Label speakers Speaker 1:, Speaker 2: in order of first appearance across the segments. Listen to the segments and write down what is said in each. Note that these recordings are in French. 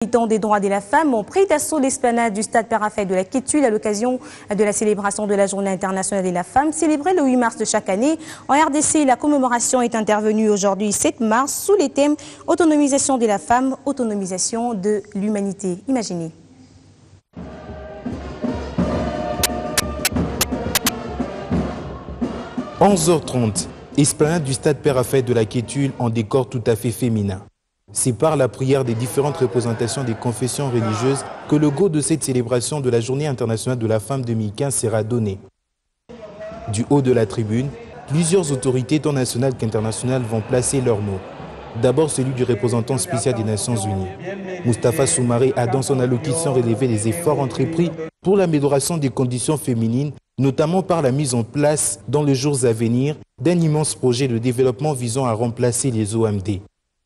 Speaker 1: Militants des droits de la femme ont pris d'assaut l'esplanade du stade Père-Raphaël de la Kétule à l'occasion de la célébration de la Journée internationale de la femme, célébrée le 8 mars de chaque année. En RDC, la commémoration est intervenue aujourd'hui 7 mars sous les thèmes autonomisation de la femme, autonomisation de l'humanité. Imaginez. «
Speaker 2: 11h30, esplanade du stade Père-Raphaël de la Kétule en décor tout à fait féminin. C'est par la prière des différentes représentations des confessions religieuses que le go de cette célébration de la Journée internationale de la femme 2015 sera donné. Du haut de la tribune, plusieurs autorités tant nationales qu'internationales vont placer leurs mots. D'abord celui du représentant spécial des Nations Unies. Moustapha Soumaré a dans son allocution relevé les efforts entrepris pour l'amélioration des conditions féminines, notamment par la mise en place, dans les jours à venir, d'un immense projet de développement visant à remplacer les OMD.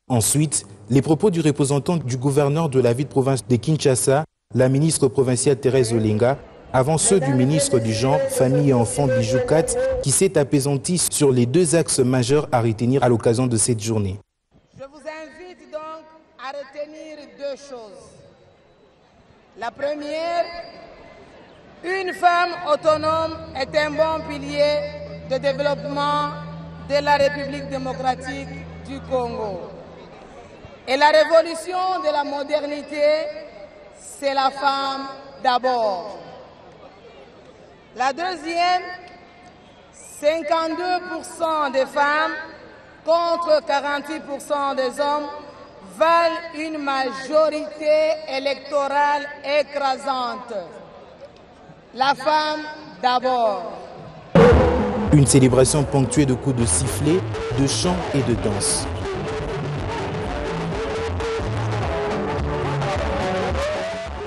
Speaker 2: Ensuite, les propos du représentant du gouverneur de la ville-province de Kinshasa, la ministre provinciale Thérèse Olenga, avant ceux du ministre du Genre, Famille et Enfants Bijou Kat, qui s'est apaisanti sur les deux axes majeurs à retenir à l'occasion de cette journée.
Speaker 3: Je vous invite donc à retenir deux choses. La première, une femme autonome est un bon pilier de développement de la République démocratique du Congo. Et la révolution de la modernité, c'est la femme d'abord. La deuxième, 52% des femmes contre 48% des hommes valent une majorité électorale écrasante. La femme d'abord.
Speaker 2: Une célébration ponctuée de coups de sifflet, de chants et de danse.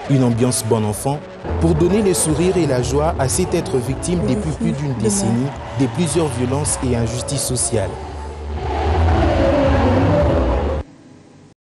Speaker 2: Une ambiance bon enfant pour donner le sourire et la joie à cet être victime depuis plus d'une décennie de plusieurs violences et injustices sociales.